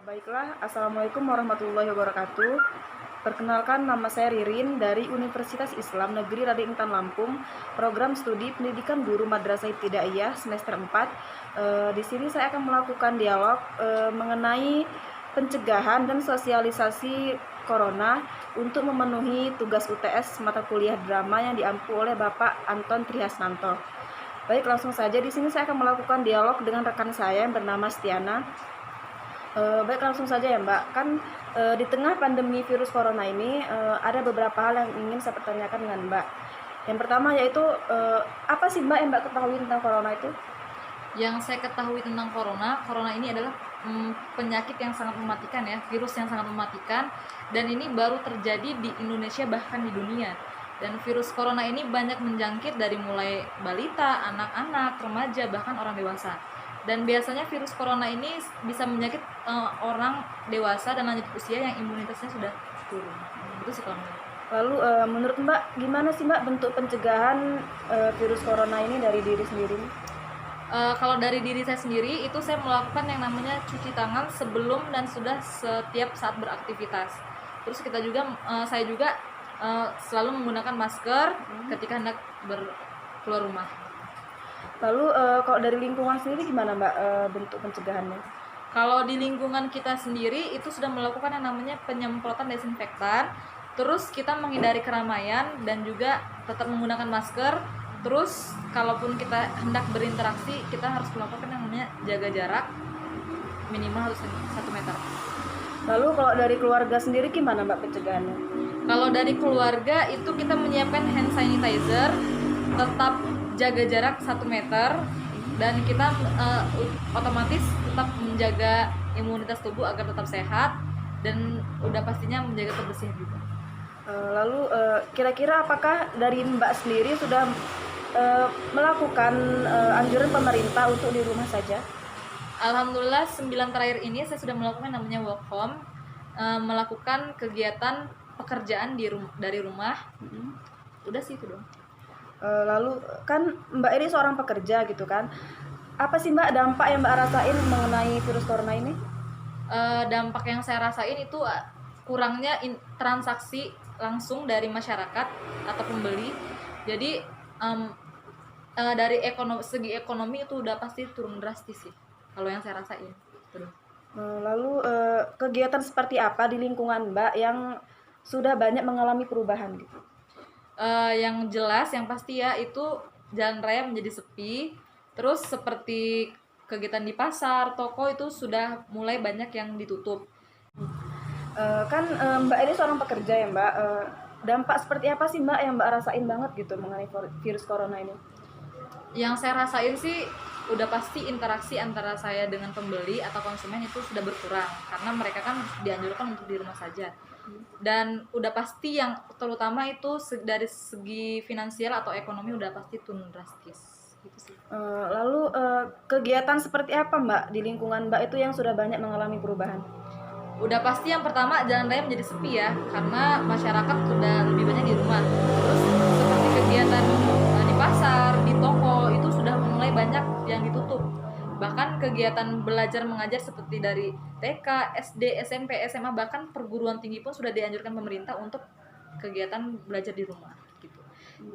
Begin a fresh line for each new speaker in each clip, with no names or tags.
Baiklah, Assalamualaikum warahmatullahi wabarakatuh. Perkenalkan, nama saya Ririn dari Universitas Islam Negeri Raden Intan Lampung, program studi pendidikan guru Madrasah Ibtidaiyah semester 4. Di sini saya akan melakukan dialog mengenai pencegahan dan sosialisasi corona untuk memenuhi tugas UTS mata kuliah drama yang diampu oleh Bapak Anton Trihasnanto. Baik, langsung saja di sini saya akan melakukan dialog dengan rekan saya yang bernama Stiana. Baik, langsung saja ya Mbak. Kan di tengah pandemi virus corona ini ada beberapa hal yang ingin saya pertanyakan dengan Mbak. Yang pertama yaitu apa sih Mbak yang Mbak ketahui tentang corona itu?
Yang saya ketahui tentang corona ini adalah penyakit yang sangat mematikan ya, virus yang sangat mematikan, dan ini baru terjadi di Indonesia bahkan di dunia. Dan virus corona ini banyak menjangkit dari mulai balita, anak-anak, remaja, bahkan orang dewasa. Dan biasanya virus corona ini bisa menyakit orang dewasa dan lanjut usia yang imunitasnya sudah turun. Itu sih kalau menurut.
Lalu menurut Mbak gimana sih Mbak bentuk pencegahan virus corona ini dari diri sendiri?
Kalau dari diri saya sendiri itu saya melakukan yang namanya cuci tangan sebelum dan sudah setiap saat beraktivitas. Terus saya juga selalu menggunakan masker ketika hendak keluar rumah.
Lalu kalau dari lingkungan sendiri gimana Mbak bentuk pencegahannya?
Kalau di lingkungan kita sendiri itu sudah melakukan yang namanya penyemprotan desinfektan. Terus kita menghindari keramaian dan juga tetap menggunakan masker. Terus kalaupun kita hendak berinteraksi, kita harus melakukan yang namanya jaga jarak minimal harus 1 meter.
Lalu kalau dari keluarga sendiri gimana Mbak pencegahannya?
Kalau dari keluarga itu kita menyiapkan hand sanitizer, tetap jaga jarak 1 meter, dan kita otomatis tetap menjaga imunitas tubuh agar tetap sehat, dan udah pastinya menjaga kebersihan juga.
Lalu kira-kira apakah dari Mbak sendiri sudah melakukan anjuran pemerintah untuk di rumah saja?
Alhamdulillah 9 terakhir ini saya sudah melakukan namanya work home, melakukan kegiatan pekerjaan dari rumah. Udah sih itu dong.
Lalu kan Mbak ini seorang pekerja gitu kan, apa sih Mbak dampak yang Mbak rasain mengenai virus corona ini?
Dampak yang saya rasain itu kurangnya transaksi langsung dari masyarakat atau pembeli. Jadi dari segi ekonomi itu udah pasti turun drastis sih kalau yang saya rasain.
Lalu kegiatan seperti apa di lingkungan Mbak yang sudah banyak mengalami perubahan gitu?
Yang jelas yang pasti ya itu jalan raya menjadi sepi. Terus seperti kegiatan di pasar, toko itu sudah mulai banyak yang ditutup.
Kan Mbak ini seorang pekerja ya Mbak, dampak seperti apa sih Mbak yang Mbak rasain banget gitu mengenai virus corona ini?
Yang saya rasain sih udah pasti interaksi antara saya dengan pembeli atau konsumen itu sudah berkurang karena mereka kan dianjurkan untuk di rumah saja. Dan udah pasti yang terutama itu dari segi finansial atau ekonomi udah pasti turun drastis gitu sih.
Lalu kegiatan seperti apa Mbak di lingkungan Mbak itu yang sudah banyak mengalami perubahan?
Udah pasti yang pertama jalan raya menjadi sepi ya karena masyarakat sudah lebih banyak di rumah. Terus seperti kegiatan di pasar, di toko itu sudah mulai banyak yang ditutup. Bahkan kegiatan belajar mengajar seperti dari TK, SD, SMP, SMA, bahkan perguruan tinggi pun sudah dianjurkan pemerintah untuk kegiatan belajar di rumah gitu.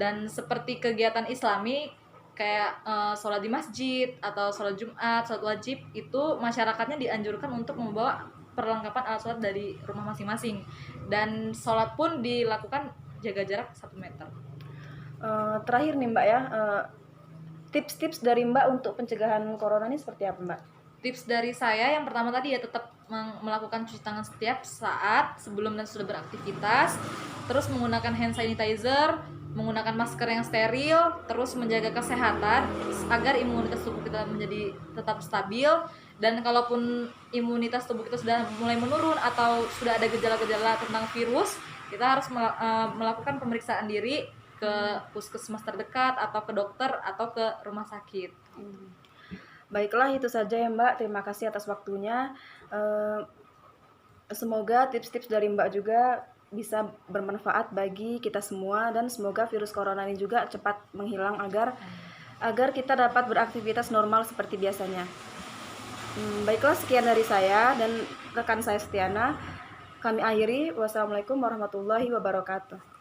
Dan seperti kegiatan Islami kayak sholat di masjid atau sholat Jumat, sholat wajib, itu masyarakatnya dianjurkan untuk membawa perlengkapan alat sholat dari rumah masing-masing. Dan sholat pun dilakukan jaga jarak 1 meter.
Terakhir nih Mbak ya, tips-tips dari Mbak untuk pencegahan corona ini seperti apa Mbak?
Tips dari saya yang pertama tadi ya tetap melakukan cuci tangan setiap saat sebelum dan sudah beraktivitas, terus menggunakan hand sanitizer, menggunakan masker yang steril, terus menjaga kesehatan agar imunitas tubuh kita menjadi tetap stabil. Dan kalaupun imunitas tubuh kita sudah mulai menurun atau sudah ada gejala-gejala tentang virus, kita harus melakukan pemeriksaan diri ke puskesmas terdekat atau ke dokter atau ke rumah sakit.
Baiklah, itu saja ya Mbak. Terima kasih atas waktunya. Semoga tips-tips dari Mbak juga bisa bermanfaat bagi kita semua dan semoga virus corona ini juga cepat menghilang agar kita dapat beraktivitas normal seperti biasanya. Baiklah, sekian dari saya dan rekan saya Setiana. Kami akhiri. Wassalamualaikum warahmatullahi wabarakatuh.